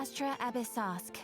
Astra Abyssosque.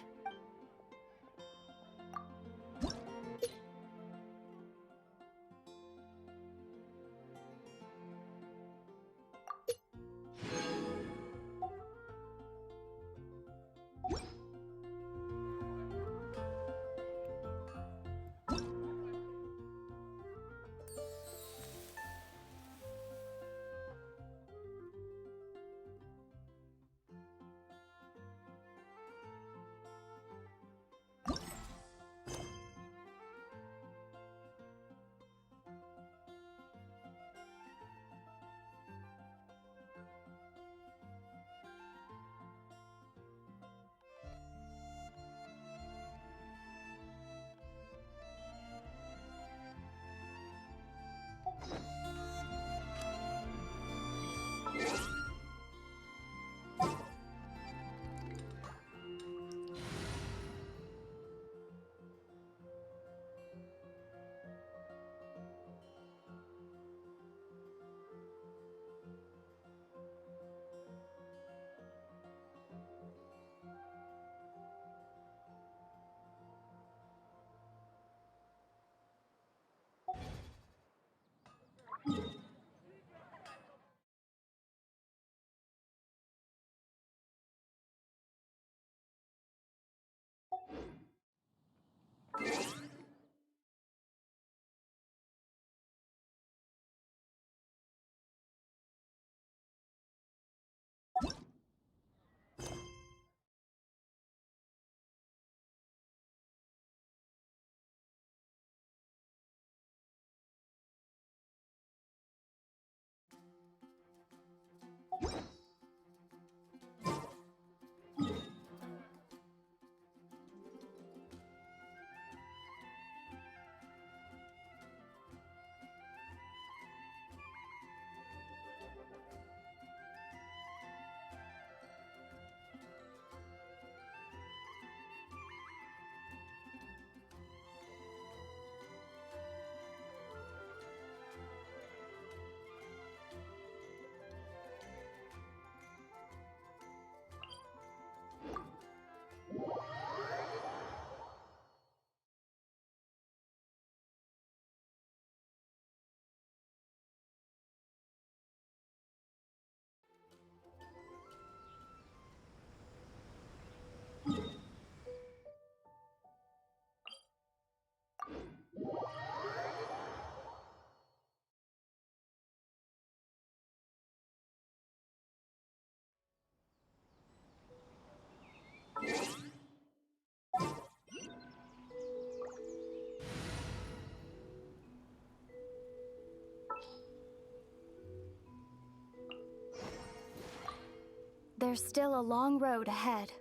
There's still a long road ahead.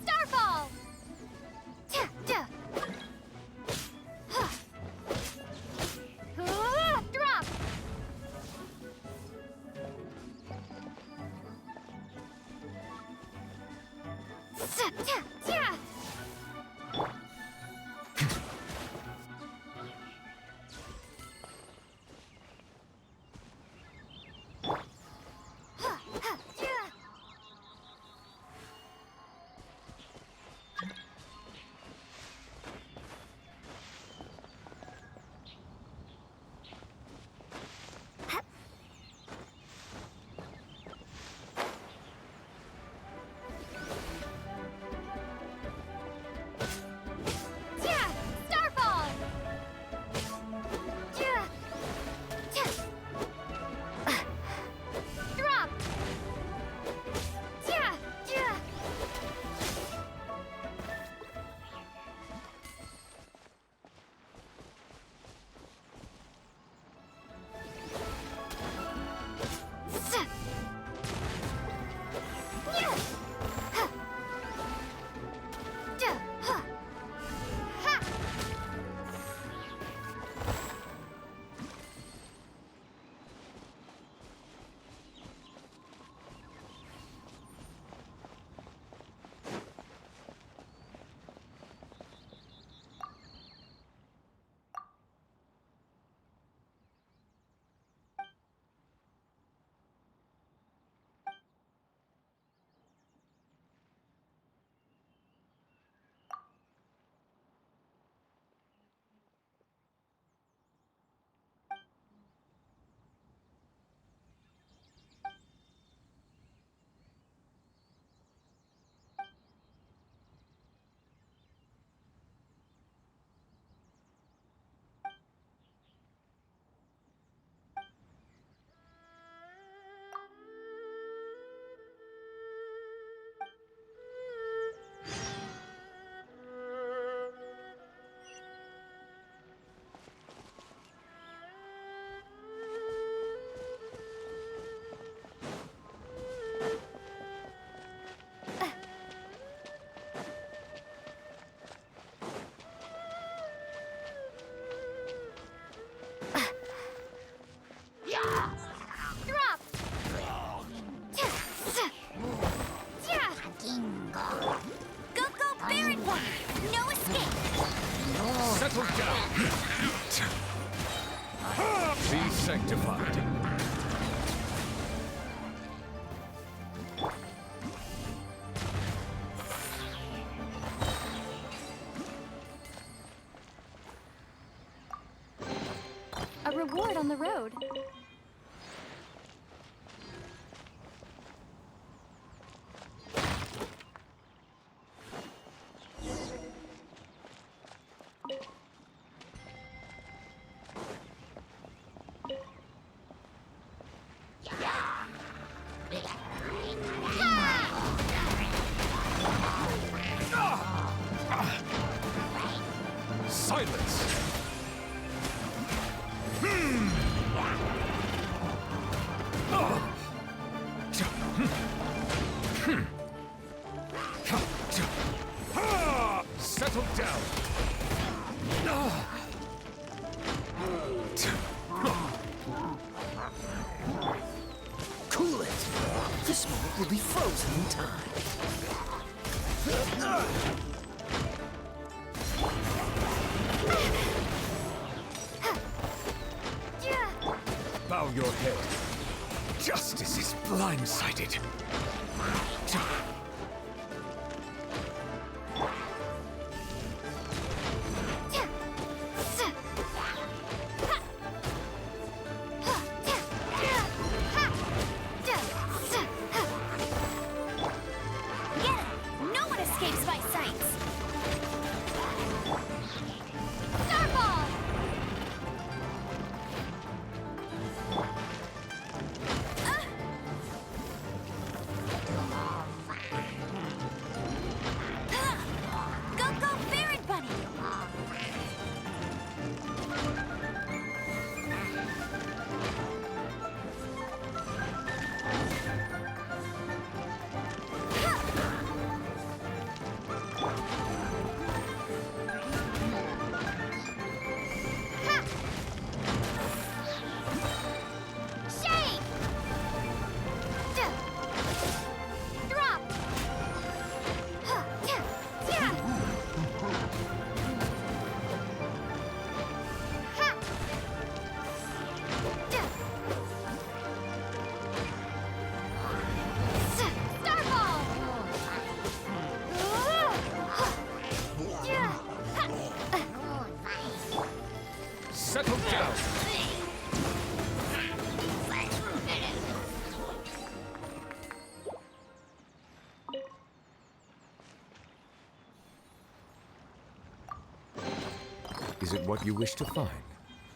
Starfall! Drop! Starfall! Drop! Drop! Go, Baron One! No escape! Settle down! Be sanctified. A reward on the road. Silence! Settle down! This moment will be frozen in time. Bow your head. Justice is blindsided. No one escapes my sights! Starball! Go, go, Ferret Bunny! Shake! Drop! Starball! Settle down. Is it what you wish to find?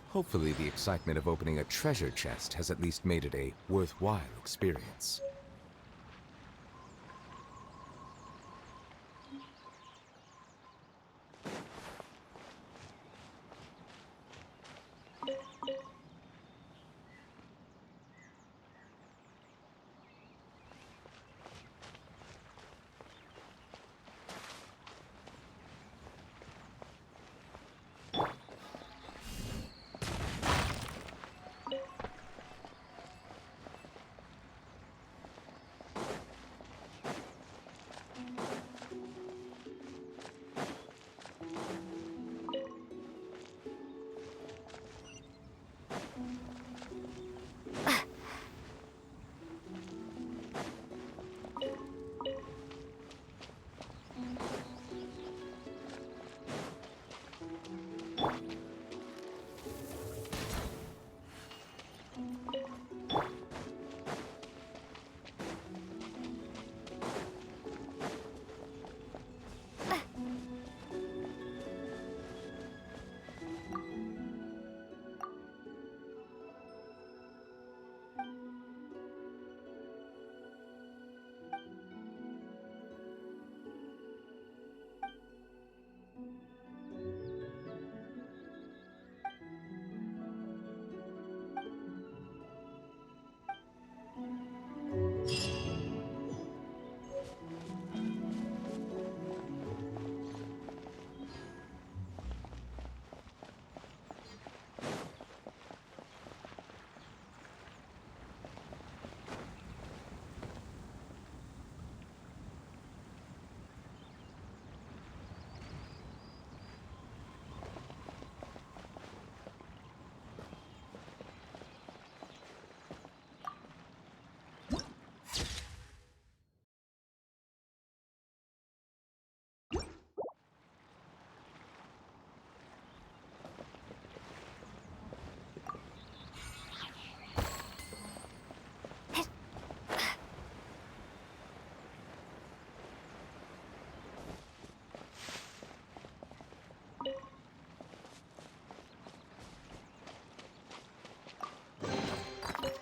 Hopefully the excitement of opening a treasure chest has at least made it a worthwhile experience.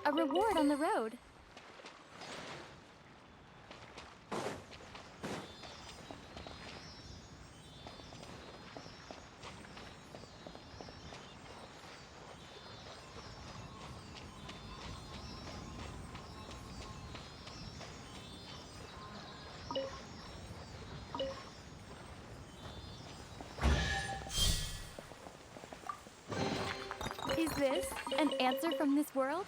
A reward on the road. Is this an answer from this world?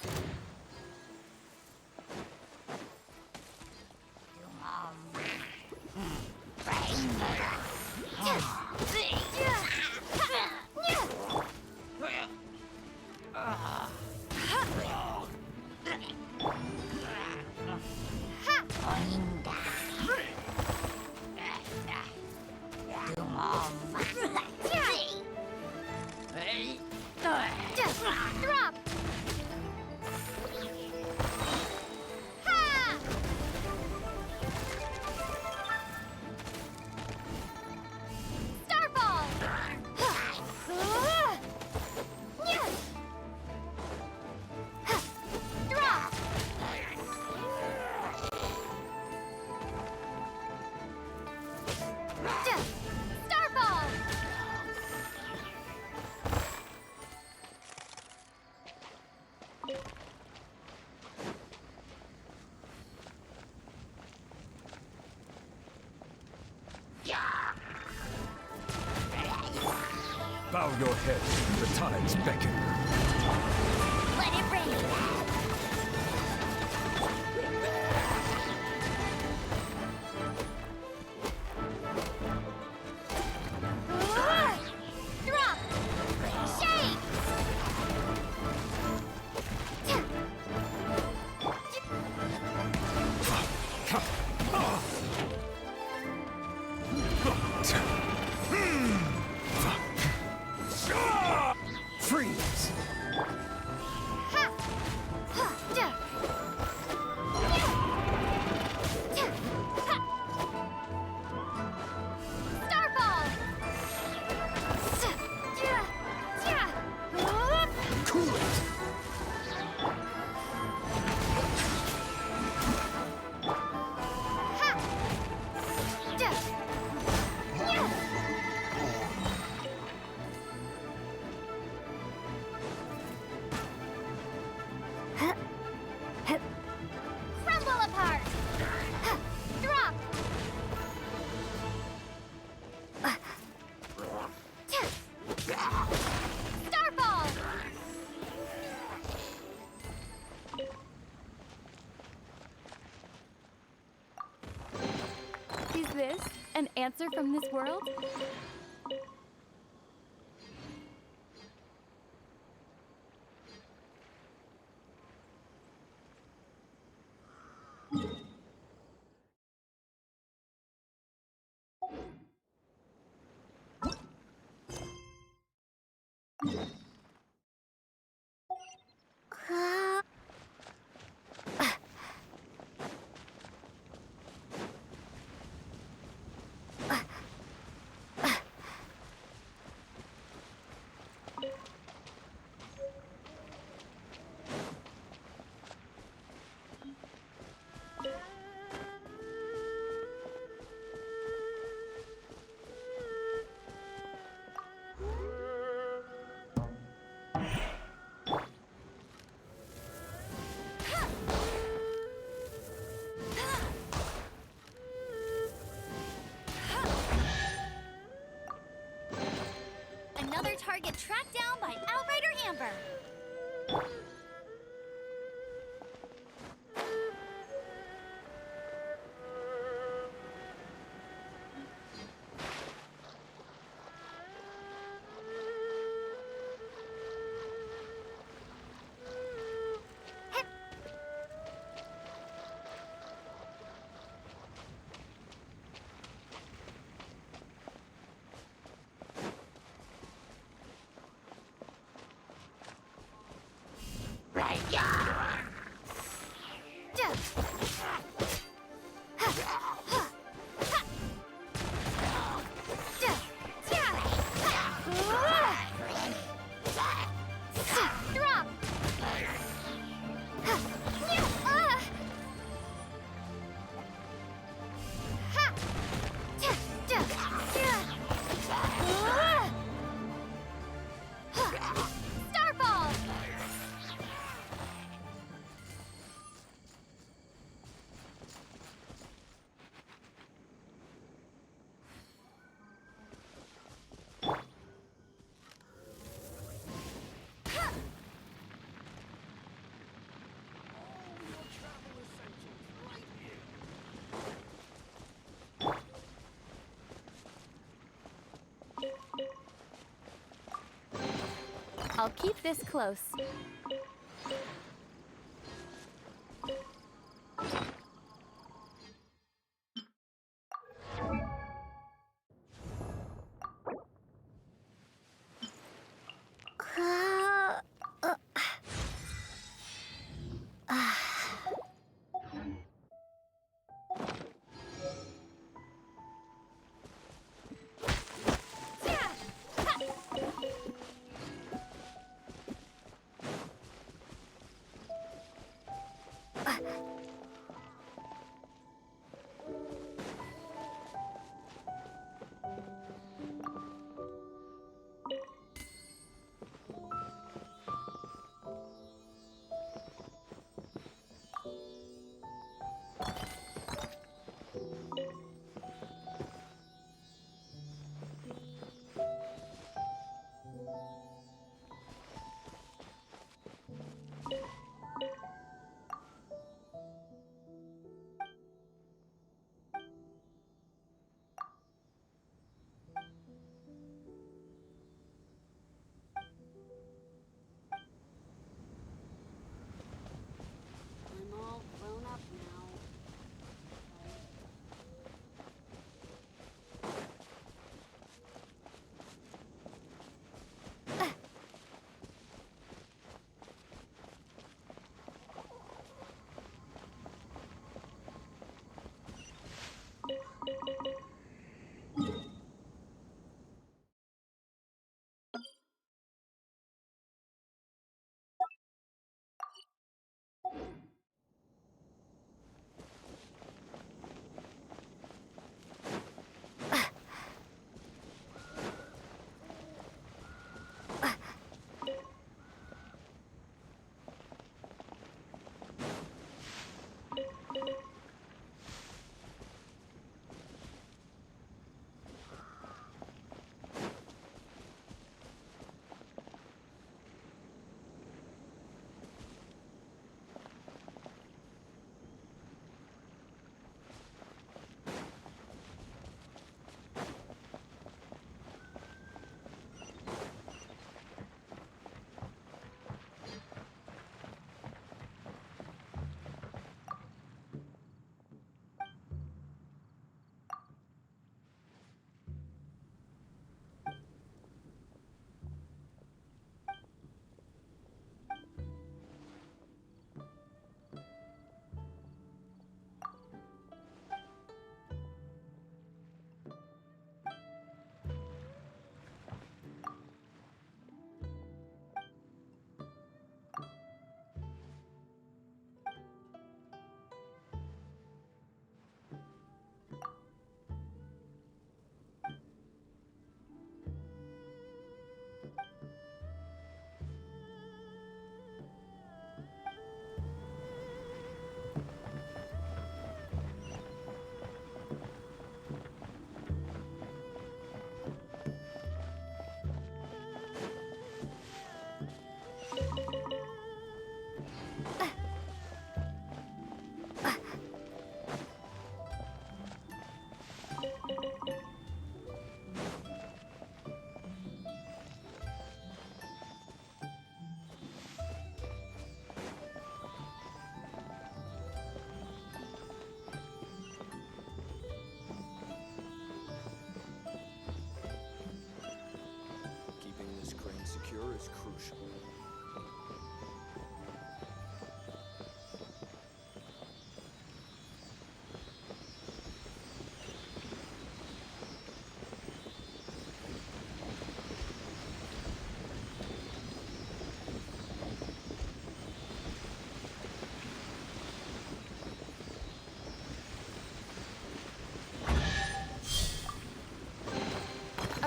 Bow your head. The tides beckon. Let it rain. Drop! Shake! Freeze! Ha! Ha! Ja! Ja! Ja! Ha! Starfall! S! Ja! Ja! Whoop! Cool it! Ha! Ja! Ja! Crumble apart! Ha! Drop! Starfall! Is this an answer from this world? Another target tracked down by Outrider Amber. Drop! Starfall! I'll keep this close.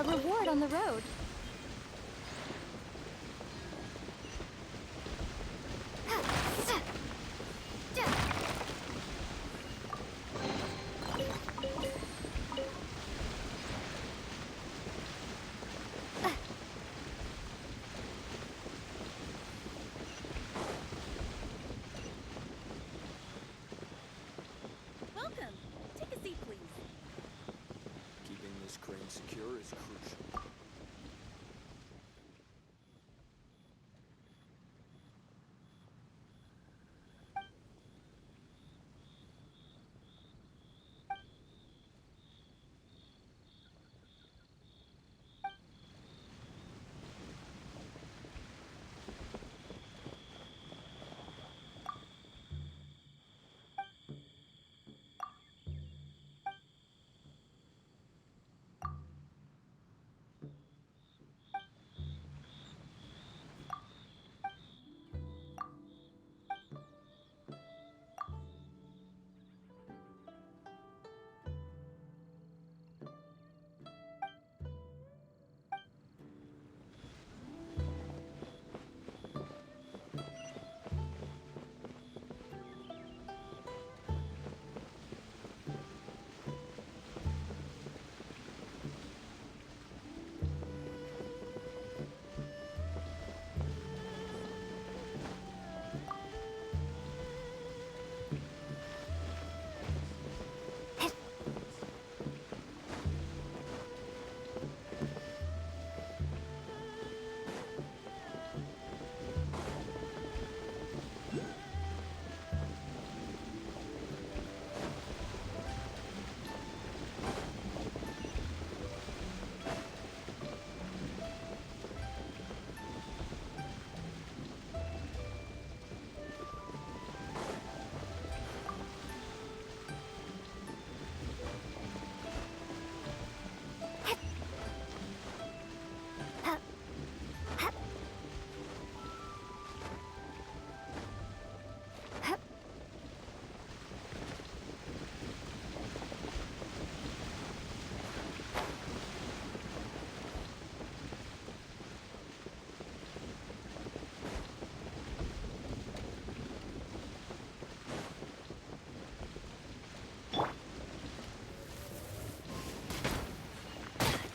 reward on the road. Welcome. Take a seat, please. Keeping this crane secure is crucial.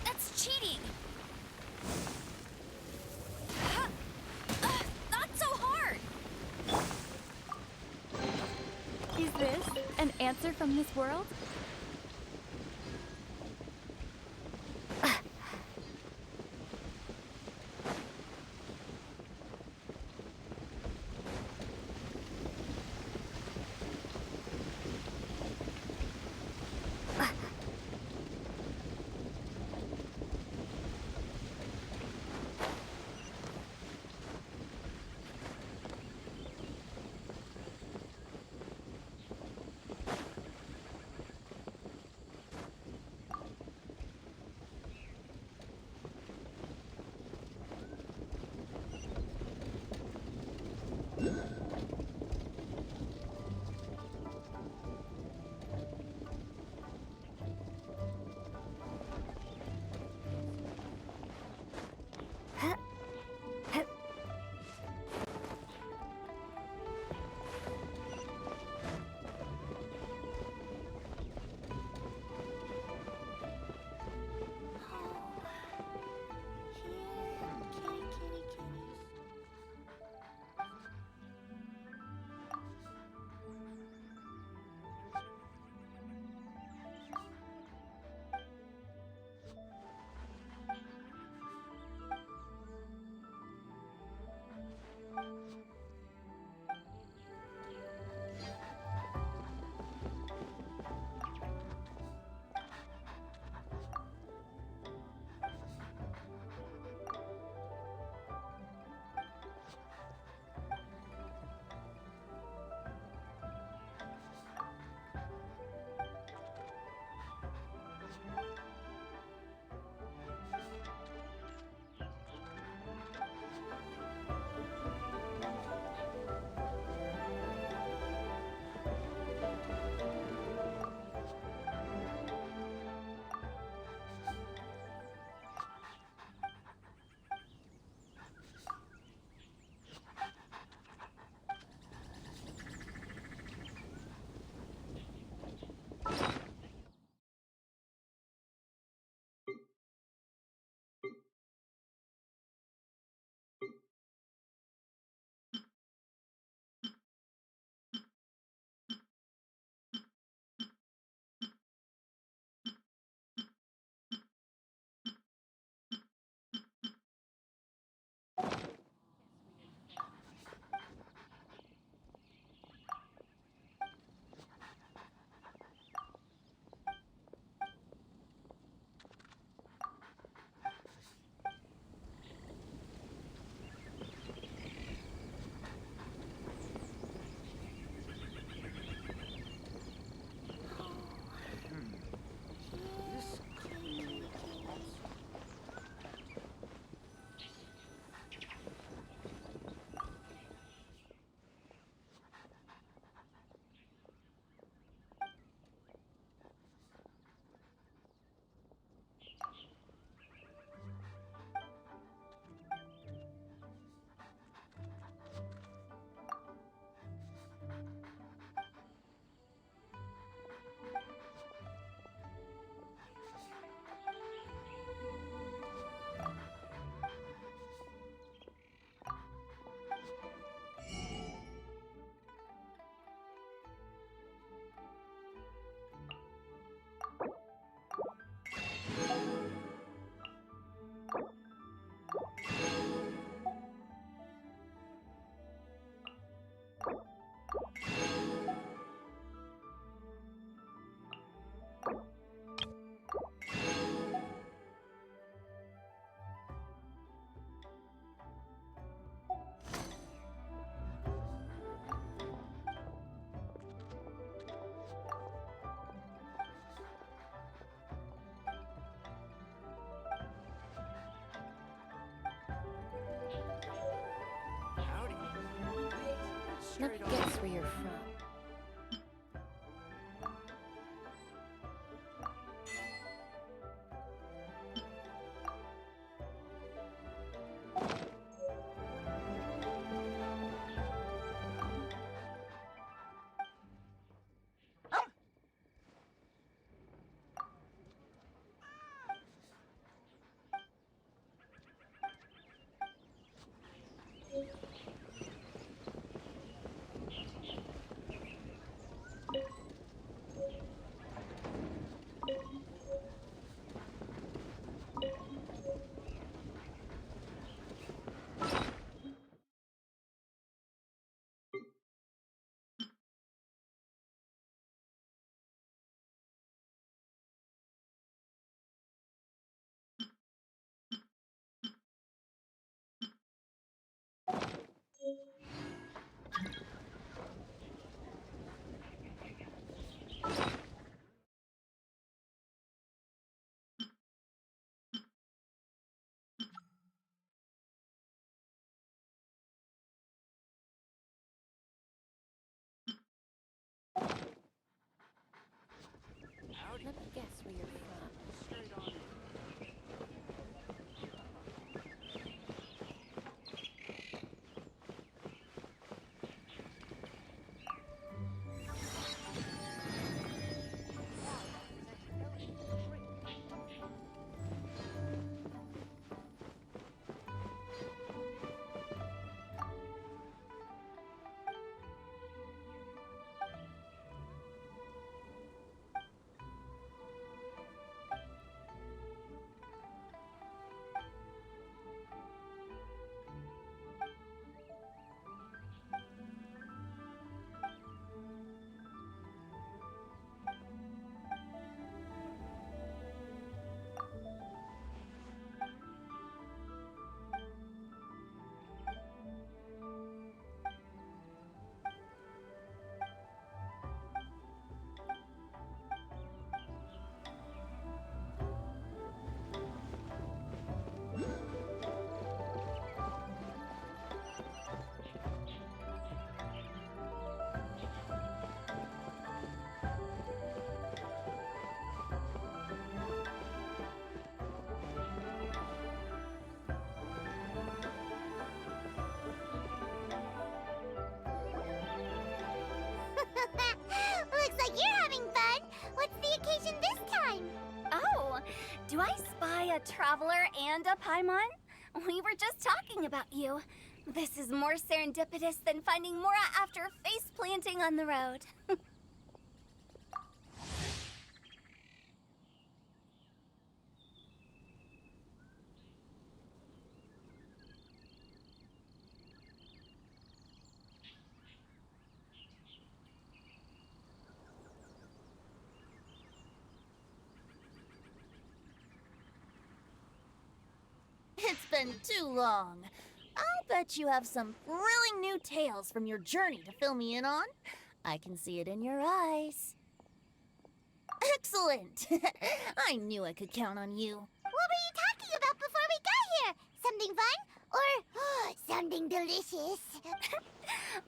That's cheating! Not so hard! Is this an answer from this world? Let me guess where you're from. Let me guess where you're from. Looks like you're having fun. What's the occasion this time? Oh, do I spy a traveler and a Paimon? We were just talking about you. This is more serendipitous than finding Mora after face planting on the road. It's been too long. I'll bet you have some thrilling new tales from your journey to fill me in on. I can see it in your eyes. Excellent! I knew I could count on you. What were you talking about before we got here? Something fun? Or something delicious?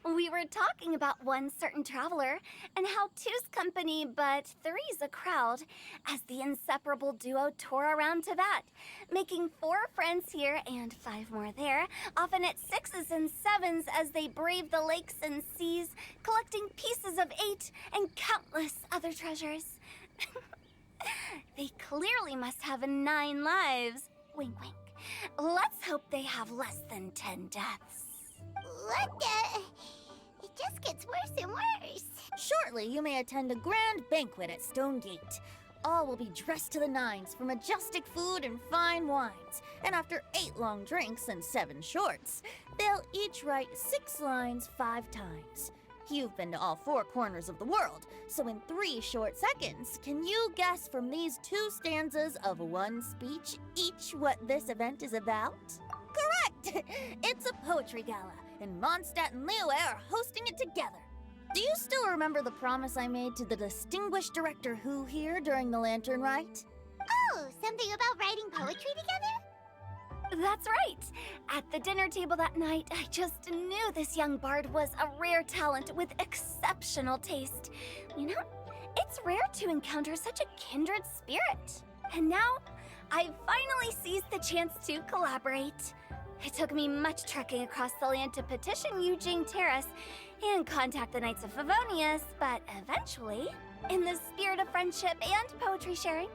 We were talking about one certain traveler and how two's company but three's a crowd as the inseparable duo tour around Tibet, making 4 friends here and 5 more there, often at 6s and 7s as they brave the lakes and seas, collecting pieces of 8 and countless other treasures. They clearly must have 9 lives. Wink, wink. Let's hope they have less than 10 deaths. What the? It just gets worse and worse. Shortly, you may attend a grand banquet at Stone Gate. All will be dressed to the nines for majestic food and fine wines. And after 8 long drinks and 7 shorts, they'll each write 6 lines 5 times. You've been to all 4 corners of the world, so in 3 short seconds, can you guess from these 2 stanzas of one speech each what this event is about? Correct! It's a poetry gala, and Mondstadt and Liyue are hosting it together. Do you still remember the promise I made to the distinguished director Hu here during the lantern rite? Oh, something about writing poetry together? That's right. At the dinner table that night, I just knew this young bard was a rare talent with exceptional taste. You know, it's rare to encounter such a kindred spirit. And now, I've finally seized the chance to collaborate. It took me much trekking across the land to petition Eugene Terrace and contact the Knights of Favonius, but eventually, in the spirit of friendship and poetry sharing,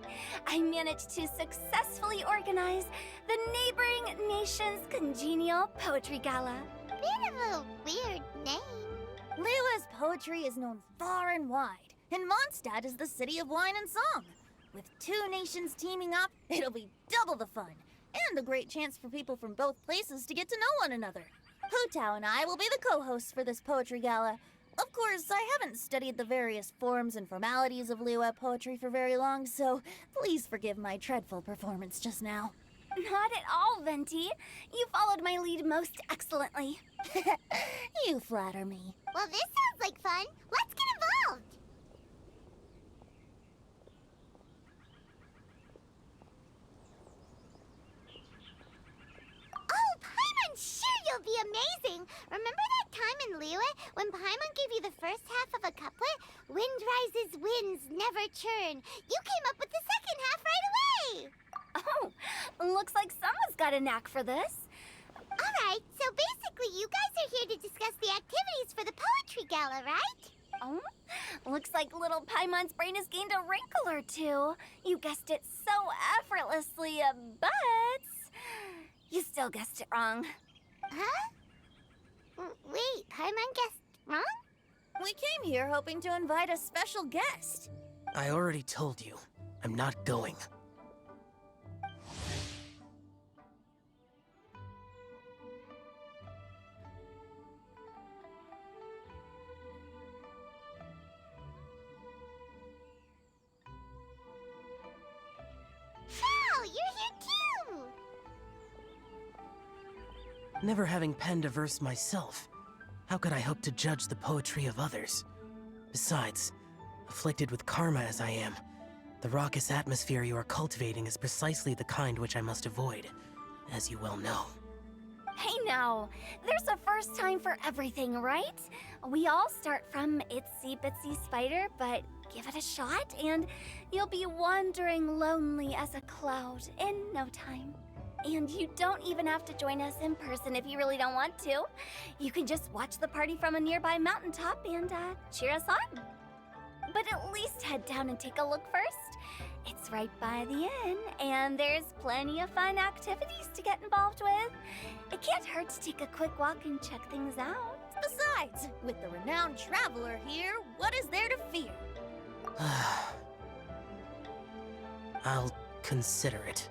I managed to successfully organize the neighboring nation's Congenial Poetry Gala. Bit of a weird name. Liyue's poetry is known far and wide, and Mondstadt is the city of wine and song. With two nations teaming up, it'll be double the fun, and a great chance for people from both places to get to know one another. Hu Tao and I will be the co-hosts for this poetry gala. Of course, I haven't studied the various forms and formalities of Liyue poetry for very long, so please forgive my dreadful performance just now. Not at all, Venti. You followed my lead most excellently. You flatter me. Well, this sounds like fun. Let's get involved. Oh, Paimon, sure you'll be amazing. Remember that time in Liyue when Paimon gave you the first half of a couplet? Wind rises, winds never churn. You came up with the second half right away. Oh, looks like someone's got a knack for this. All right, so basically you guys are here to discuss the activities for the poetry gala, right? Oh, looks like little Paimon's brain has gained a wrinkle or two. You guessed it so effortlessly, but you still guessed it wrong. Huh? Wait, Paimon guessed wrong? We came here hoping to invite a special guest. I already told you, I'm not going. Wow, you're here too! Never having penned a verse myself, how could I hope to judge the poetry of others? Besides, afflicted with karma as I am, the raucous atmosphere you are cultivating is precisely the kind which I must avoid, as you well know. Hey now, there's a first time for everything, right? We all start from itsy bitsy spider, but give it a shot and you'll be wandering lonely as a cloud in no time. And you don't even have to join us in person if you really don't want to. You can just watch the party from a nearby mountaintop and cheer us on. But at least head down and take a look first. It's right by the inn, and there's plenty of fun activities to get involved with. It can't hurt to take a quick walk and check things out. Besides, with the renowned traveler here, what is there to fear? I'll consider it.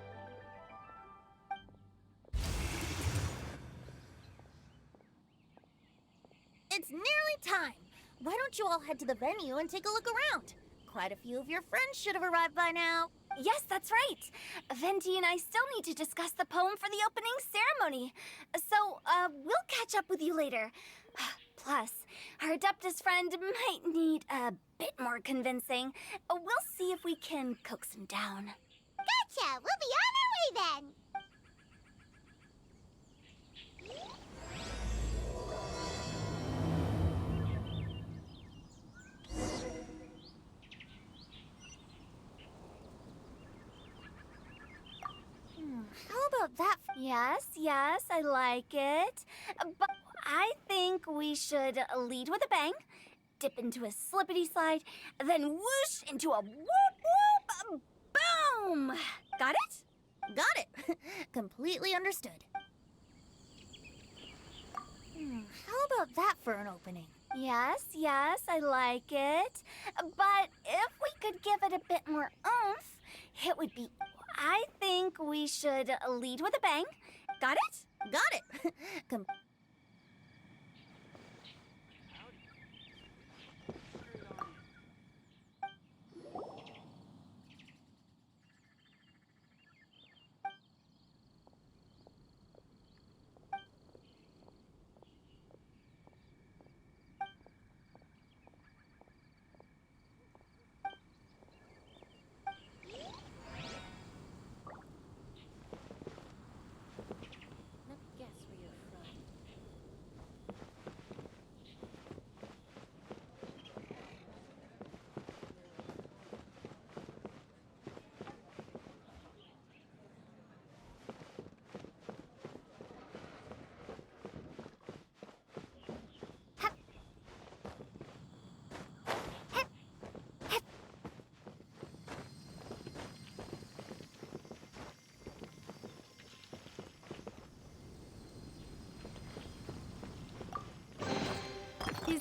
It's nearly time. Why don't you all head to the venue and take a look around? Quite a few of your friends should have arrived by now. Yes, that's right. Venti and I still need to discuss the poem for the opening ceremony. So, we'll catch up with you later. Plus, our Adeptus friend might need a bit more convincing. We'll see if we can coax him down. Gotcha! We'll be on our way then! How about that? Yes, I like it. But I think we should lead with a bang, dip into a slippity slide, then whoosh into a whoop whoop boom! Got it? Got it. Completely understood. How about that for an opening? Yes, I like it. But if we could give it a bit more oomph, it would be... I think we should lead with a bang. Got it? Got it.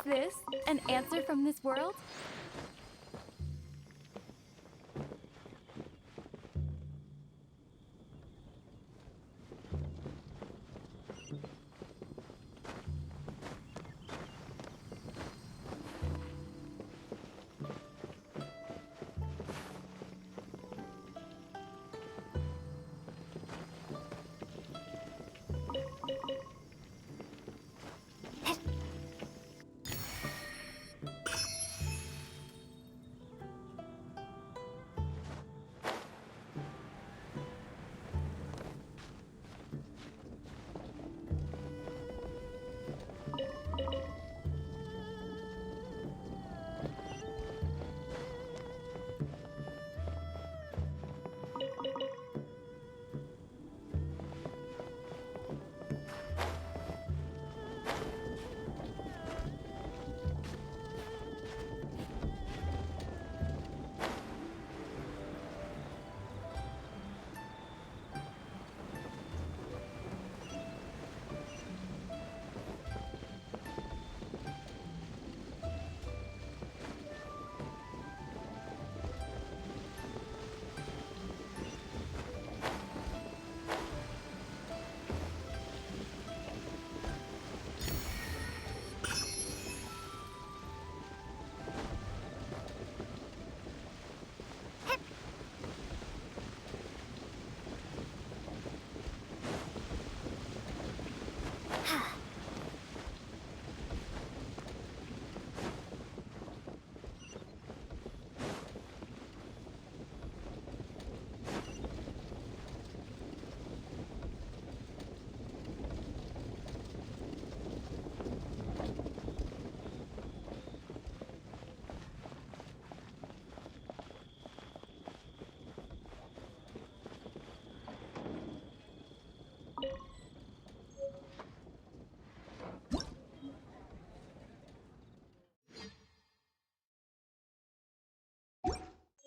this an answer from this world?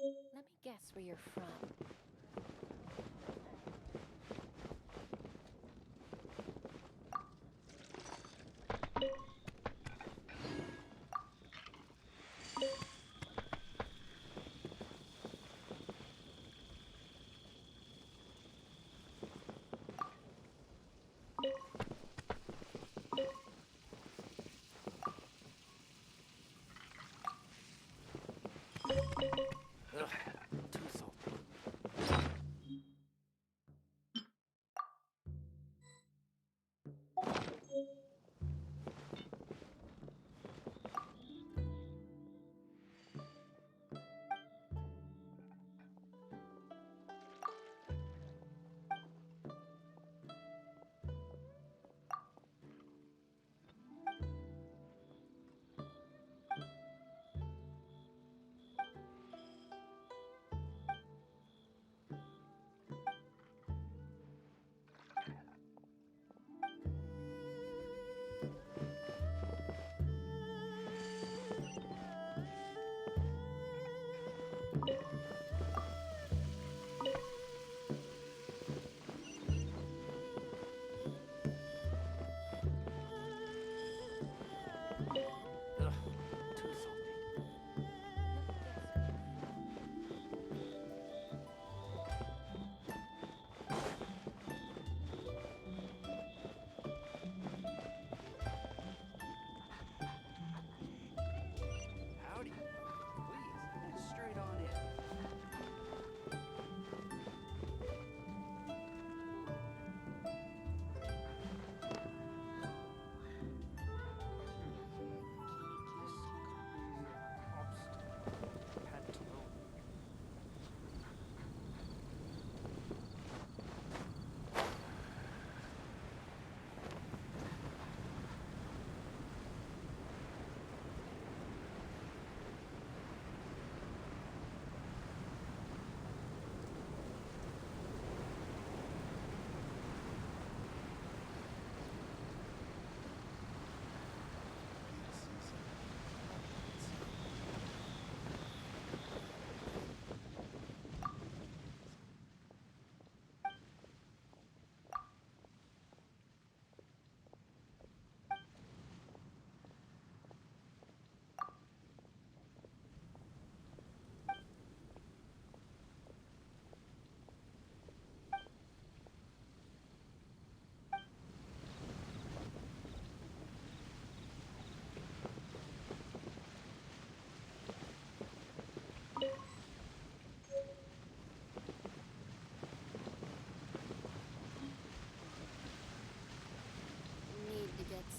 Let me guess where you're from. Too salty.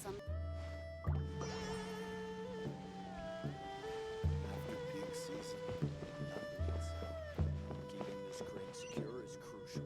some. After peak season, nothing can sell. Keeping this crane secure is crucial.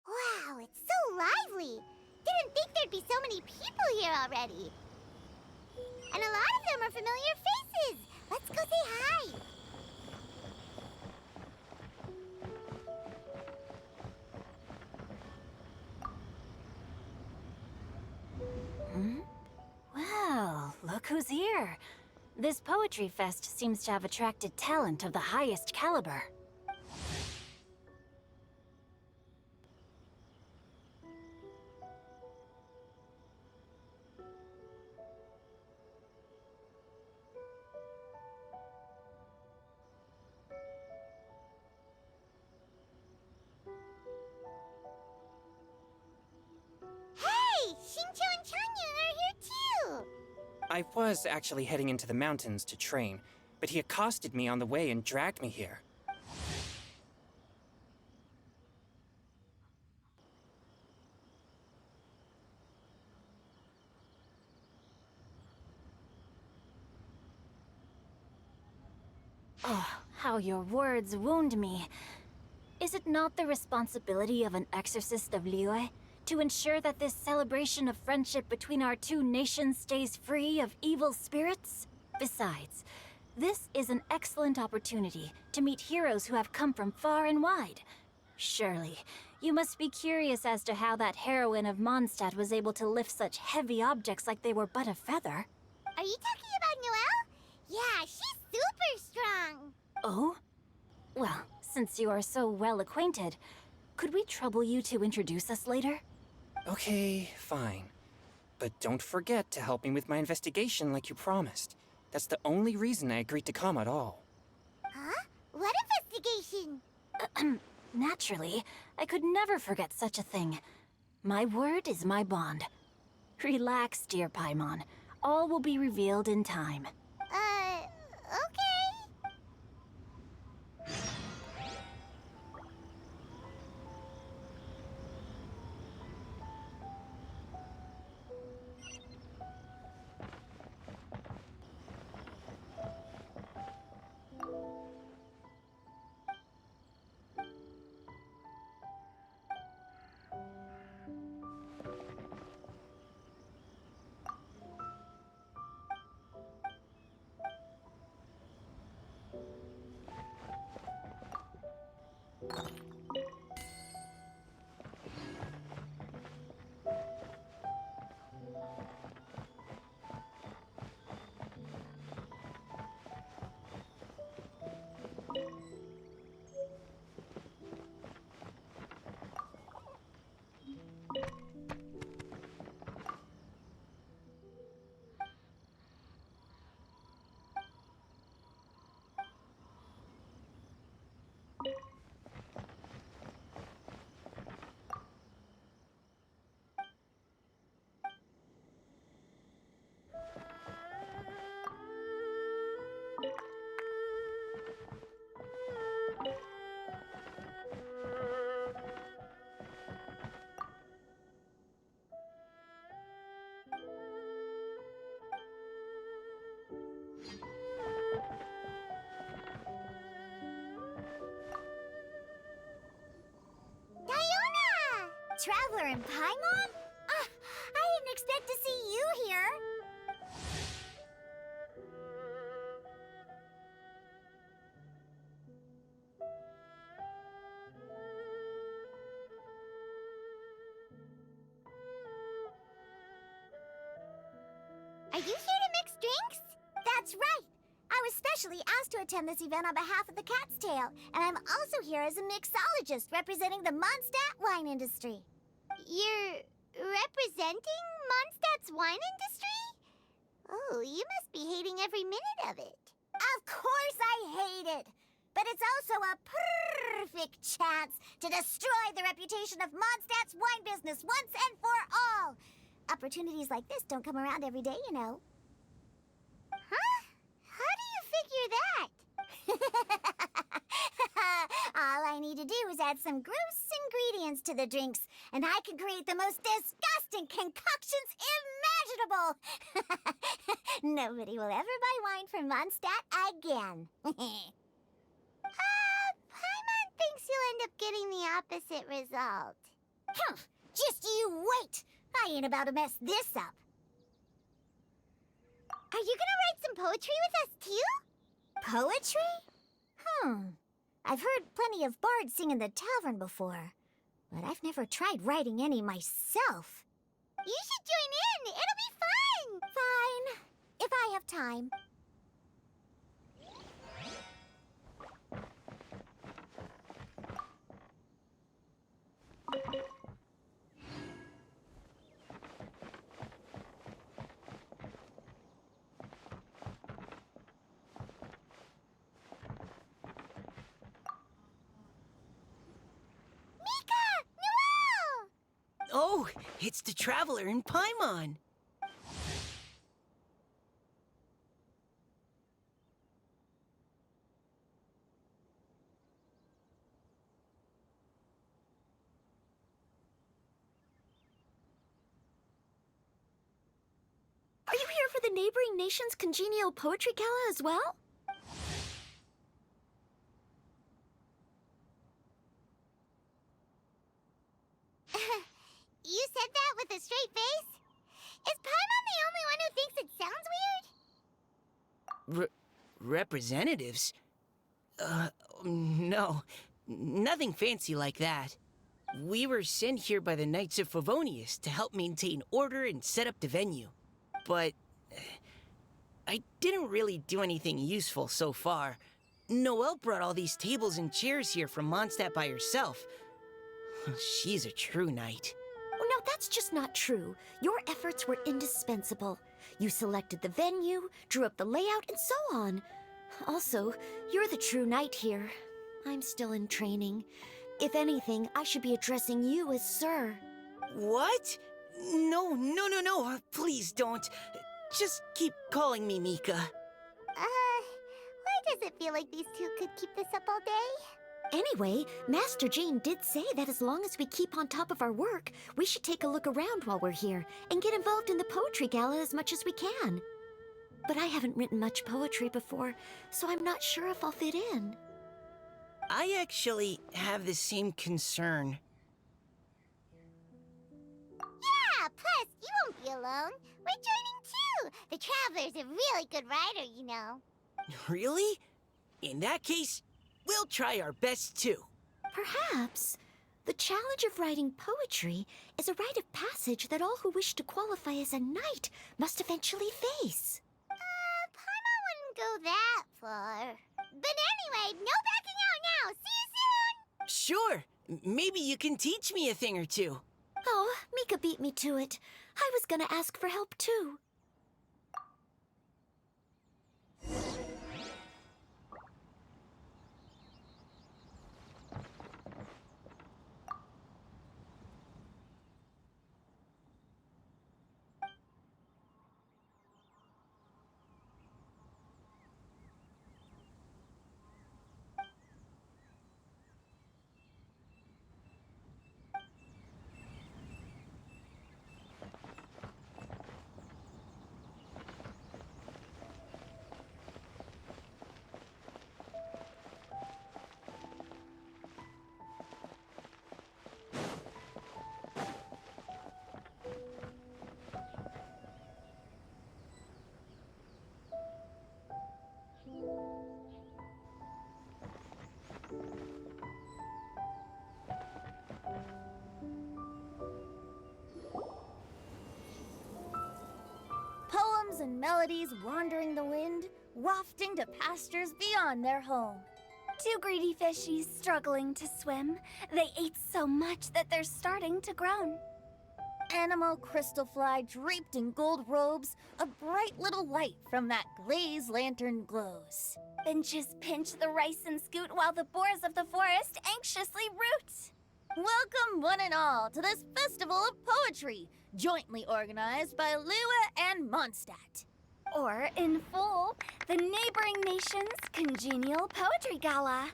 Wow, it's so lively! Didn't think there'd be so many people here already. And a lot of them are familiar faces. Let's go say hi. Well, look who's here. This poetry fest seems to have attracted talent of the highest caliber. Hey, Shincho and Chanya are here too. I was actually heading into the mountains to train, but he accosted me on the way and dragged me here. Oh, how your words wound me. Is it not the responsibility of an exorcist of Liyue to ensure that this celebration of friendship between our two nations stays free of evil spirits? Besides, this is an excellent opportunity to meet heroes who have come from far and wide. Surely, you must be curious as to how that heroine of Mondstadt was able to lift such heavy objects like they were but a feather. Are you talking about Noelle? Yeah, she's super strong. Oh? Well, since you are so well acquainted, could we trouble you to introduce us later? Okay, fine. But don't forget to help me with my investigation like you promised. That's the only reason I agreed to come at all. Huh? What investigation? Naturally, I could never forget such a thing. My word is my bond. Relax, dear Paimon. All will be revealed in time. Okay. traveler in Paimon? I didn't expect to see you here. Are you here to mix drinks? That's right. I was specially asked to attend this event on behalf of the Cat's Tail, and I'm also here as a mixologist representing the Mondstadt wine industry. You're representing Mondstadt's wine industry? Oh, you must be hating every minute of it. Of course I hate it! But it's also a perfect chance to destroy the reputation of Mondstadt's wine business once and for all! Opportunities like this don't come around every day, you know. Huh? How do you figure that? All I need to do is add some gross ingredients to the drinks, and I can create the most disgusting concoctions imaginable! Nobody will ever buy wine from Mondstadt again. Paimon thinks you'll end up getting the opposite result. Just you wait! I ain't about to mess this up. Are you gonna write some poetry with us, too? Poetry? I've heard plenty of bards sing in the tavern before, but I've never tried writing any myself. You should join in! It'll be fun! Fine. If I have time. Oh, it's the traveler in Paimon. Are you here for the neighboring nation's Congenial Poetry Gala as well? You said that with a straight face? Is Paimon the only one who thinks it sounds weird? Representatives? No. Nothing fancy like that. We were sent here by the Knights of Favonius to help maintain order and set up the venue. But I didn't really do anything useful so far. Noelle brought all these tables and chairs here from Mondstadt by herself. She's a true knight. Oh, no, that's just not true. Your efforts were indispensable. You selected the venue, drew up the layout, and so on. Also, you're the true knight here. I'm still in training. If anything, I should be addressing you as Sir. What? No. Please don't. Just keep calling me Mika. Why does it feel like these two could keep this up all day? Anyway, Master Jane did say that as long as we keep on top of our work, we should take a look around while we're here and get involved in the poetry gala as much as we can. But I haven't written much poetry before, so I'm not sure if I'll fit in. I actually have the same concern. Yeah, plus, you won't be alone. We're joining too. The Traveler's a really good writer, you know. Really? In that case, we'll try our best too. Perhaps. The challenge of writing poetry is a rite of passage that all who wish to qualify as a knight must eventually face. Paimon wouldn't go that far. But anyway, no backing out now. See you soon! Sure. Maybe you can teach me a thing or two. Oh, Mika beat me to it. I was gonna ask for help too. melodies wandering the wind, wafting to pastures beyond their home. Two greedy fishies struggling to swim. They ate so much that they're starting to groan. Animal crystal fly draped in gold robes, a bright little light from that glazed lantern glows. Finches pinch the rice and scoot while the boars of the forest anxiously root. Welcome one and all to this festival of poetry, jointly organized by Lua and Mondstadt. Or, in full, the neighboring nation's Congenial Poetry Gala.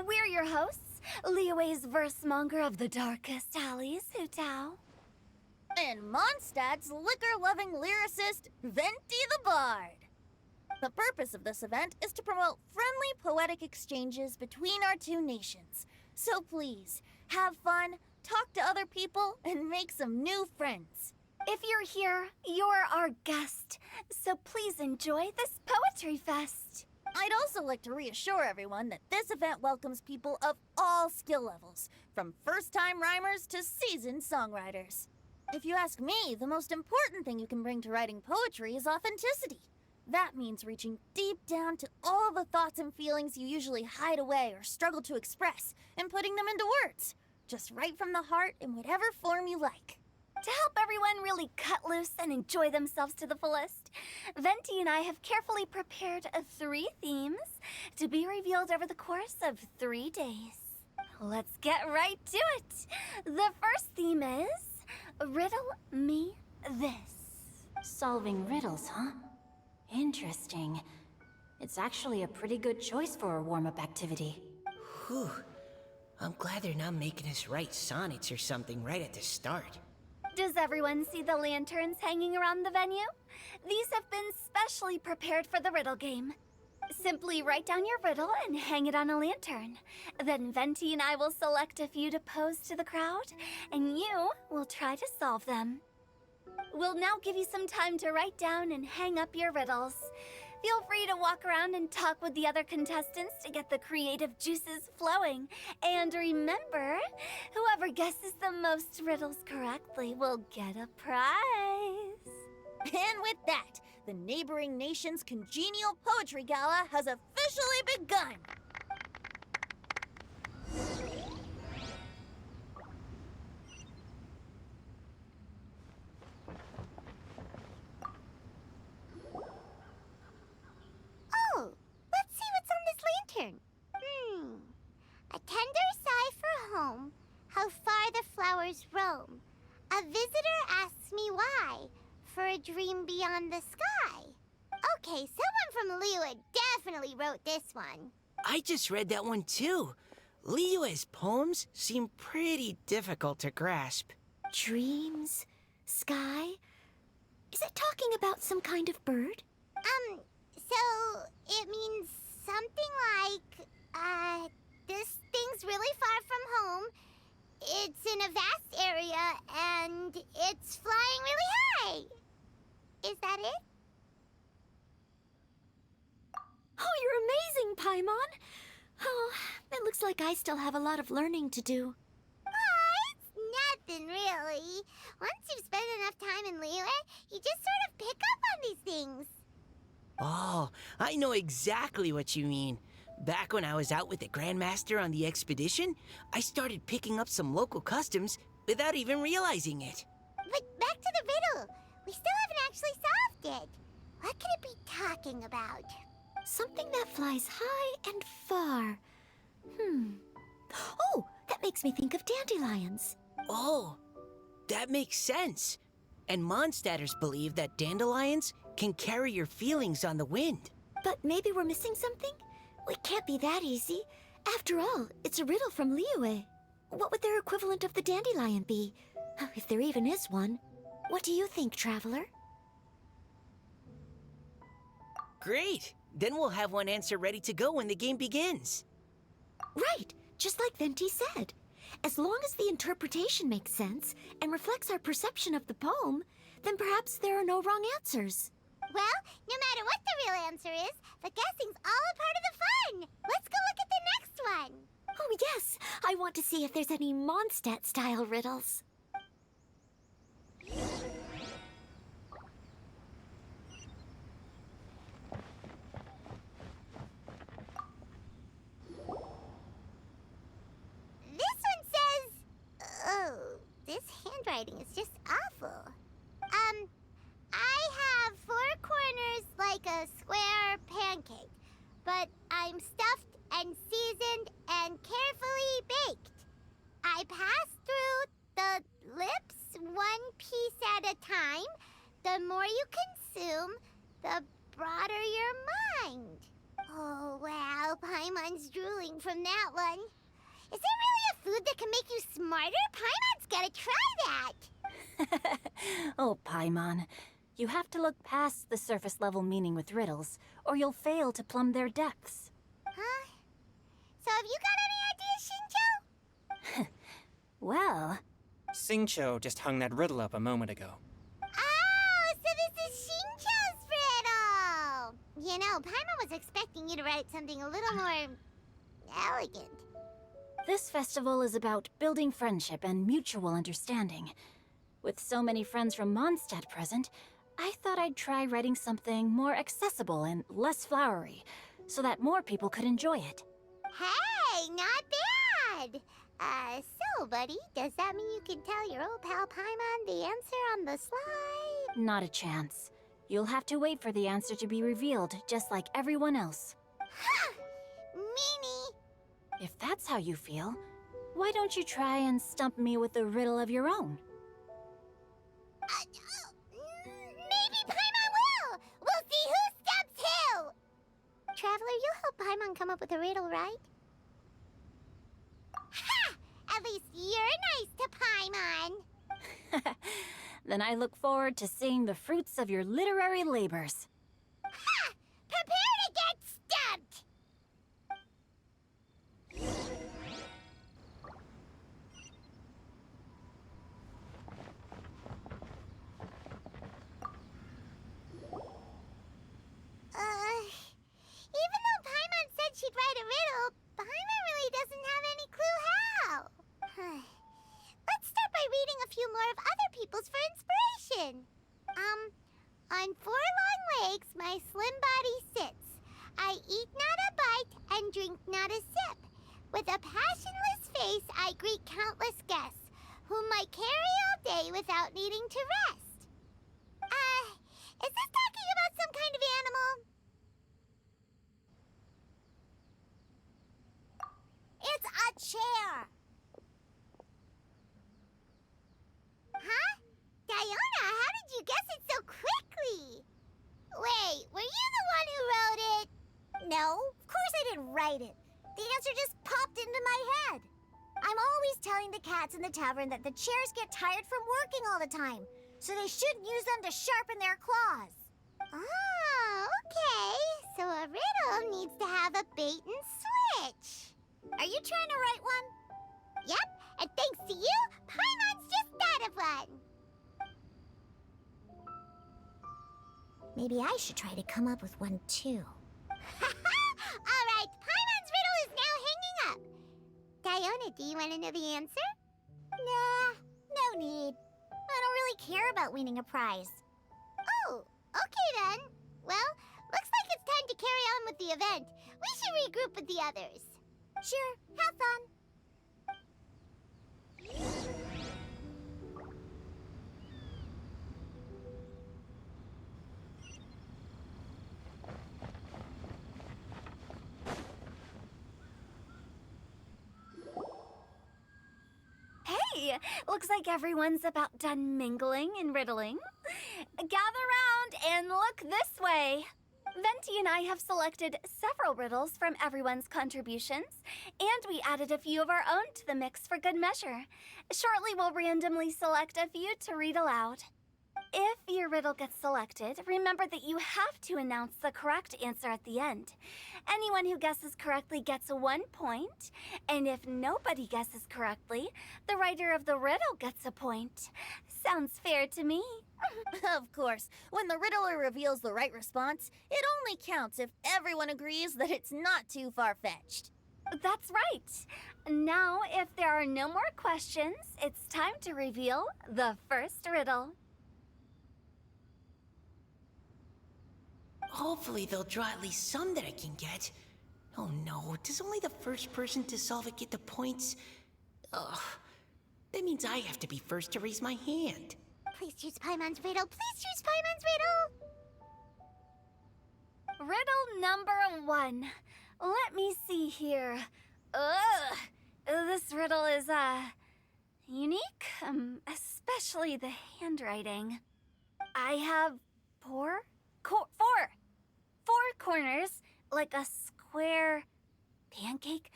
We're your hosts, Liyue's verse-monger of the darkest alleys, Hutao. And Mondstadt's liquor-loving lyricist, Venti the Bard. The purpose of this event is to promote friendly poetic exchanges between our two nations. So please, have fun, talk to other people, and make some new friends. If you're here, you're our guest, so please enjoy this Poetry Fest. I'd also like to reassure everyone that this event welcomes people of all skill levels, from first-time rhymers to seasoned songwriters. If you ask me, the most important thing you can bring to writing poetry is authenticity. That means reaching deep down to all the thoughts and feelings you usually hide away or struggle to express, and putting them into words. Just write from the heart in whatever form you like. To help everyone really cut loose and enjoy themselves to the fullest, Venti and I have carefully prepared 3 themes to be revealed over the course of 3 days. Let's get right to it. The first theme is Riddle Me This. Solving riddles, huh? Interesting. It's actually a pretty good choice for a warm-up activity. Whew. I'm glad they're not making us write sonnets or something right at the start. Does everyone see the lanterns hanging around the venue? These have been specially prepared for the riddle game. Simply write down your riddle and hang it on a lantern. Then Venti and I will select a few to pose to the crowd, and you will try to solve them. We'll now give you some time to write down and hang up your riddles. Feel free to walk around and talk with the other contestants to get the creative juices flowing. And remember, whoever guesses the most riddles correctly will get a prize. And with that, the neighboring nation's Congenial Poetry Gala has officially begun. Oh, let's see what's on this lantern. A tender sigh for home, how far the flowers roam. A visitor asks me why, for a dream beyond the sky. Okay, someone from Liyue definitely wrote this one. I just read that one too. Liyue's poems seem pretty difficult to grasp. Dreams? Sky? Is it talking about some kind of bird? So it means something like, this thing's really far from home. It's in a vast area, and it's flying really high. Is that it? Oh, you're amazing, Paimon! Oh, it looks like I still have a lot of learning to do. It's nothing, really. Once you've spent enough time in Liyue, you just sort of pick up on these things. Oh, I know exactly what you mean. Back when I was out with the Grandmaster on the expedition, I started picking up some local customs without even realizing it. But back to the riddle. We still haven't actually solved it. What could it be talking about? Something that flies high and far. Oh, that makes me think of dandelions. Oh, that makes sense. And Mondstadters believe that dandelions can carry your feelings on the wind. But maybe we're missing something? It can't be that easy. After all, it's a riddle from Liyue. What would their equivalent of the dandelion be? If there even is one. What do you think, Traveler? Great! Then we'll have one answer ready to go when the game begins. Right, just like Venti said. As long as the interpretation makes sense and reflects our perception of the poem, then perhaps there are no wrong answers. Well, no matter what the real answer is, the guessing's all a part of the fun. Let's go look at the next one. Oh yes, I want to see if there's any Mondstadt-style riddles. handwriting is just awful. I have 4 corners like a square pancake, but I'm stuffed and seasoned and carefully baked. I pass through the lips 1 piece at a time. The more you consume, the broader your mind. Oh, wow, Paimon's drooling from that one. Is there really a food that can make you smarter? Paimon's gotta try that. Oh, Paimon. You have to look past the surface level meaning with riddles, or you'll fail to plumb their depths. Huh? So have you got any ideas, Shinjo? Well, Singcho just hung that riddle up a moment ago. Oh, so this is Shincho's riddle! You know, Paimon was expecting you to write something a little more elegant. this festival is about building friendship and mutual understanding. With so many friends from Mondstadt present, I thought I'd try writing something more accessible and less flowery, so that more people could enjoy it. Hey, not bad! So, buddy, does that mean you can tell your old pal Paimon the answer on the slide? Not a chance. You'll have to wait for the answer to be revealed, just like everyone else. Meanie! If that's how you feel, why don't you try and stump me with a riddle of your own? Maybe Paimon will! We'll see who stumps who! Traveler, you'll help Paimon come up with a riddle, right? Ha! At least you're nice to Paimon! Then I look forward to seeing the fruits of your literary labors. Ha! Prepare to get stumped! Even though Paimon said she'd write a riddle, Paimon really doesn't have any clue how. Let's start by reading a few more of other people's for inspiration. On 4 long legs, my slim body sits. I eat not a bite and drink not a sip. With a passionless face, I greet countless guests, whom I carry all day without needing to rest. Is this talking about some kind of animal? It's a chair. Huh? Diona, how did you guess it so quickly? Wait, were you the one who wrote it? No, of course I didn't write it. The answer just popped into my head. I'm always telling the cats in the tavern that the chairs get tired from working all the time, so they shouldn't use them to sharpen their claws. Oh, okay. So a riddle needs to have a bait and switch. Are you trying to write one? Yep, and thanks to you, Paimon's just thought of one. Maybe I should try to come up with one too. All right, Paimon's riddle is now hanging up. Diona, do you want to know the answer? Nah, no need. I don't really care about winning a prize. Oh, okay then. Well, looks like it's time to carry on with the event. We should regroup with the others. Sure, have fun. Hey, looks like everyone's about done mingling and riddling. Gather round and look this way. Venti and I have selected several riddles from everyone's contributions, and we added a few of our own to the mix for good measure. Shortly, we'll randomly select a few to read aloud. If your riddle gets selected, remember that you have to announce the correct answer at the end. Anyone who guesses correctly gets 1 point, and if nobody guesses correctly, the writer of the riddle gets a point. Sounds fair to me. Of course, when the riddler reveals the right response, it only counts if everyone agrees that it's not too far-fetched. That's right. Now, if there are no more questions, it's time to reveal the first riddle. Hopefully they'll draw at least some that I can get. Oh no, does only the first person to solve it get the points? Ugh. That means I have to be first to raise my hand. Please choose Paimon's riddle. Please choose Paimon's riddle. Riddle number 1. Let me see here. Ugh. This riddle is, unique, especially the handwriting. I have four corners, like a square pancake,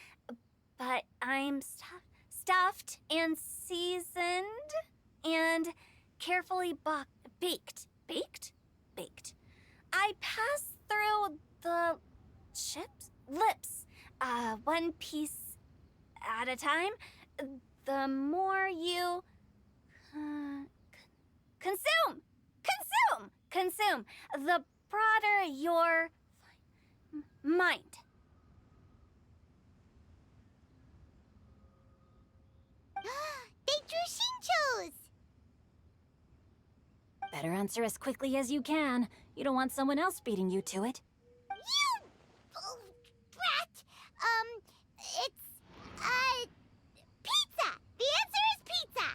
but I'm stuffed and seasoned and carefully baked. Baked. I pass through the lips, one piece at a time. The more you consume, the broader your mind. They drew Shinchos! Better answer as quickly as you can. You don't want someone else beating you to it. You brat! It's, pizza! The answer is pizza!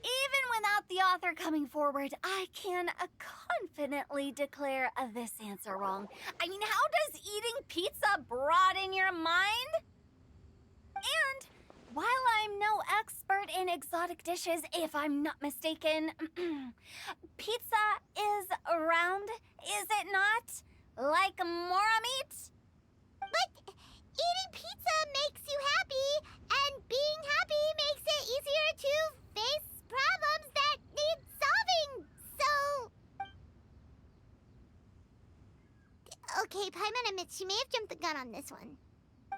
Even without the author coming forward, I can confidently declare this answer wrong. I mean, how does eating pizza broaden your mind? And while I'm no expert in exotic dishes, if I'm not mistaken, pizza is round, is it not? Like mora meat? But eating pizza makes you happy, and being happy makes it easier to face problems that need solving, so... Okay, Paimon admits she may have jumped the gun on this one.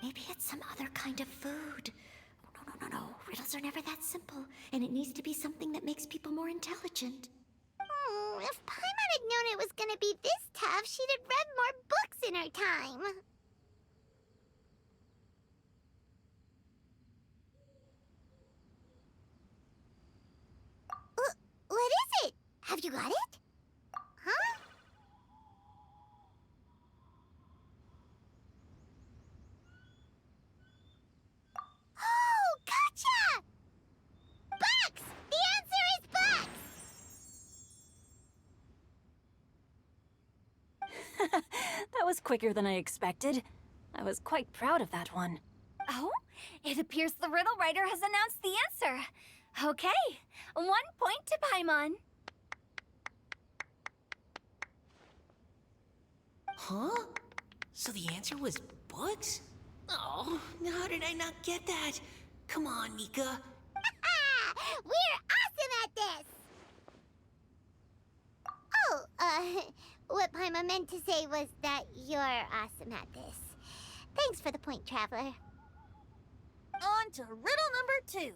Maybe it's some other kind of food. No. Riddles are never that simple, and it needs to be something that makes people more intelligent. If Paimon had known it was gonna be this tough, she'd have read more books in her time. What is it? Have you got it? Huh? Oh, gotcha! Bucks! The answer is bucks! That was quicker than I expected. I was quite proud of that one. Oh, it appears the riddle writer has announced the answer. Okay, 1 point to Paimon. Huh? So the answer was bugs? Oh, how did I not get that? Come on, Mika. We're awesome at this! Oh, what Paimon meant to say was that you're awesome at this. Thanks for the point, Traveler. On to riddle number 2.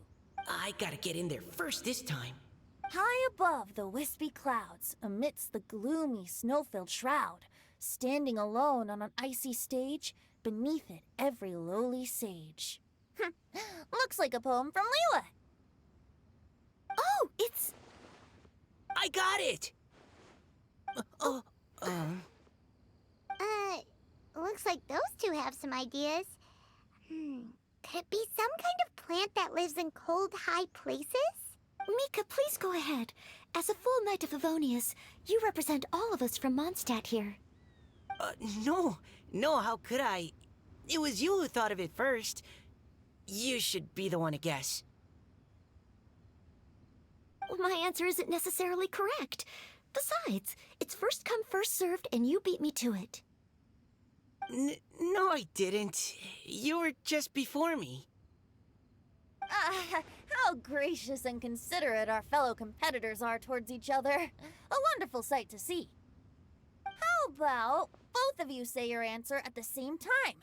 I gotta get in there first this time. High above the wispy clouds, amidst the gloomy snow-filled shroud, standing alone on an icy stage, beneath it every lowly sage. Looks like a poem from Liyue. Oh, it's... I got it! Looks like those two have some ideas. Could it be some kind of plant that lives in cold, high places? Mika, please go ahead. As a full Knight of Favonius, you represent all of us from Mondstadt here. No, how could I? It was you who thought of it first. You should be the one to guess. Well, my answer isn't necessarily correct. Besides, it's first come, first served, and you beat me to it. No, I didn't. You were just before me. How gracious and considerate our fellow competitors are towards each other. A wonderful sight to see. How about both of you say your answer at the same time?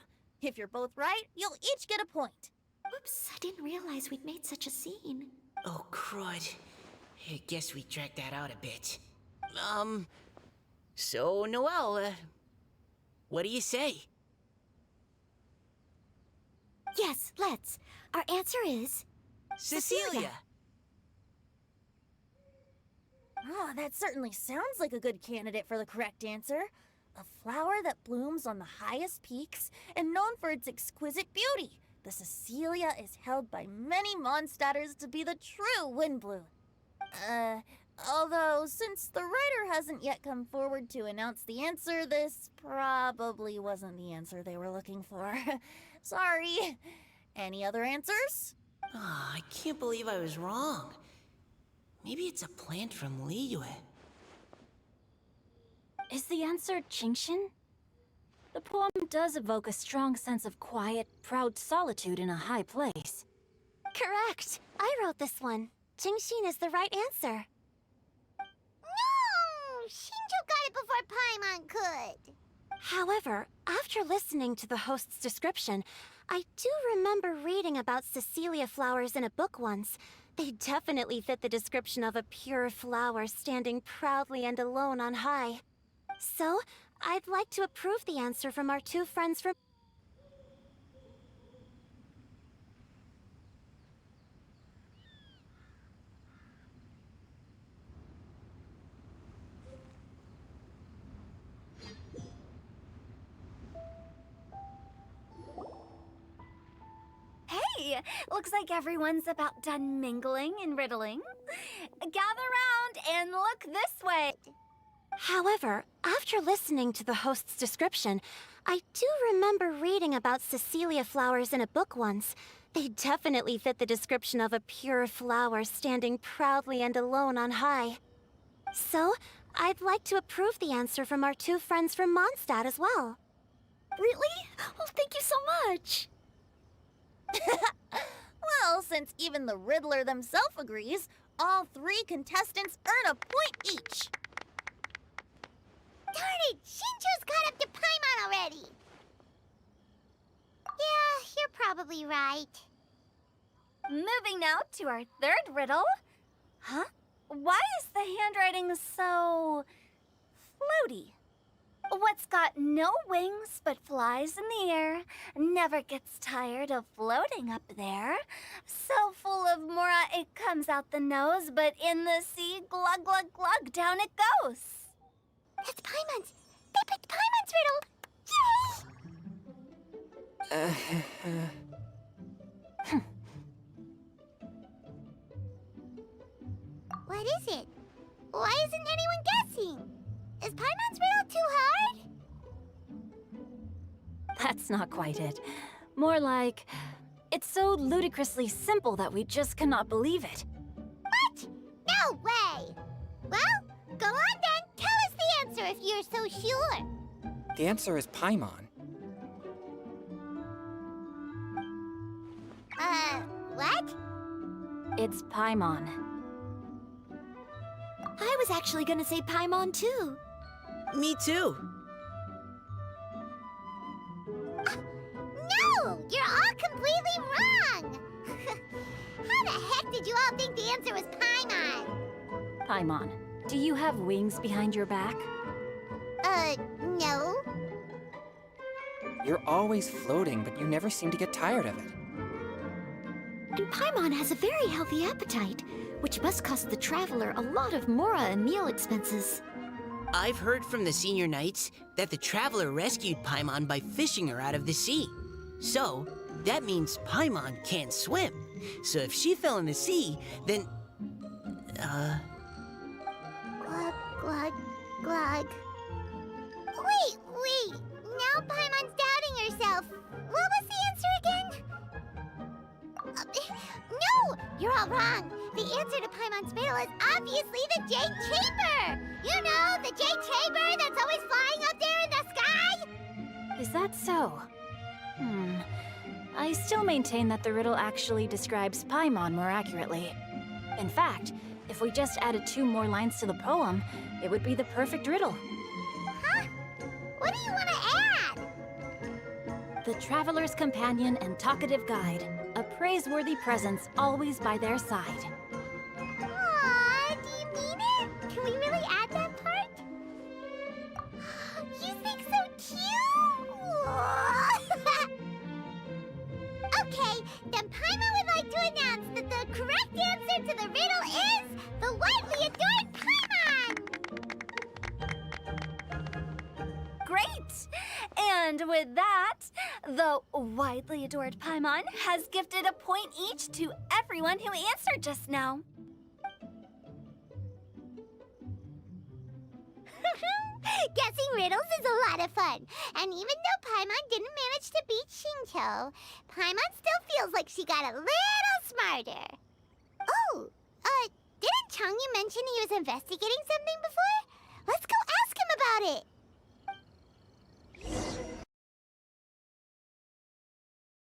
If you're both right, you'll each get a point. Oops, I didn't realize we'd made such a scene. Oh, crud. I guess we dragged that out a bit. So, Noelle, what do you say? Yes, let's. Our answer is... Cecilia! Oh, that certainly sounds like a good candidate for the correct answer. A flower that blooms on the highest peaks and known for its exquisite beauty. The Cecilia is held by many Mondstadters to be the true Windblue. Although, since the writer hasn't yet come forward to announce the answer, this probably wasn't the answer they were looking for. Sorry. Any other answers? Oh, I can't believe I was wrong. Maybe it's a plant from Liyue. Is the answer Genshin? The poem does evoke a strong sense of quiet, proud solitude in a high place. Correct. I wrote this one. Genshin is the right answer. No! Shinjo got it before Paimon could. However, after listening to the host's description, I do remember reading about Cecilia flowers in a book once. They definitely fit the description of a pure flower standing proudly and alone on high. So, I'd like to approve the answer from our two friends from... Hey, looks like everyone's about done mingling and riddling. Gather round and look this way. However, after listening to the host's description, I do remember reading about Cecilia flowers in a book once. They definitely fit the description of a pure flower standing proudly and alone on high. So, I'd like to approve the answer from our two friends from Mondstadt as well. Really? Oh, thank you so much. Well, since even the Riddler themselves agrees, all three contestants earn a point each. Darn it! Shinjo's caught up to Paimon already! Yeah, you're probably right. Moving now to our third riddle. Huh? Why is the handwriting so... floaty? What's got no wings but flies in the air, never gets tired of floating up there. So full of mora it comes out the nose, but in the sea, glug glug glug, down it goes. That's Paimon's! They picked Paimon's riddle! Yay! What is it? Why isn't anyone guessing? Is Paimon's riddle too hard? That's not quite it. More like, it's so ludicrously simple that we just cannot believe it. What? No way! Well, go on then. Tell us the answer if you're so sure. The answer is Paimon. What? It's Paimon. I was actually gonna say Paimon too. Me too. No! You're all completely wrong! How the heck did you all think the answer was Paimon? Paimon, do you have wings behind your back? No. You're always floating, but you never seem to get tired of it. And Paimon has a very healthy appetite, which must cost the traveler a lot of mora and meal expenses. I've heard from the senior knights that the traveler rescued Paimon by fishing her out of the sea. So, that means Paimon can't swim. So if she fell in the sea, then... Glug, glug, glug. Wait! Now Paimon's doubting herself. What was the answer again? No! You're all wrong. The answer to Paimon's riddle is obviously the Jade Chamber! You know, the Jade Chamber that's always flying up there in the sky? Is that so? I still maintain that the riddle actually describes Paimon more accurately. In fact, if we just added 2 more lines to the poem, it would be the perfect riddle. Huh? What do you want to add? The traveler's companion and talkative guide, a praiseworthy presence always by their side. Aw, do you mean it? Can we really add that part? You think so cute? answer to the riddle is the widely adored Paimon! Great! And with that, the widely adored Paimon has gifted a point each to everyone who answered just now. Guessing riddles is a lot of fun. And even though Paimon didn't manage to beat Shinto, Paimon still feels like she got a little smarter. Oh, didn't Changyu mention he was investigating something before? Let's go ask him about it.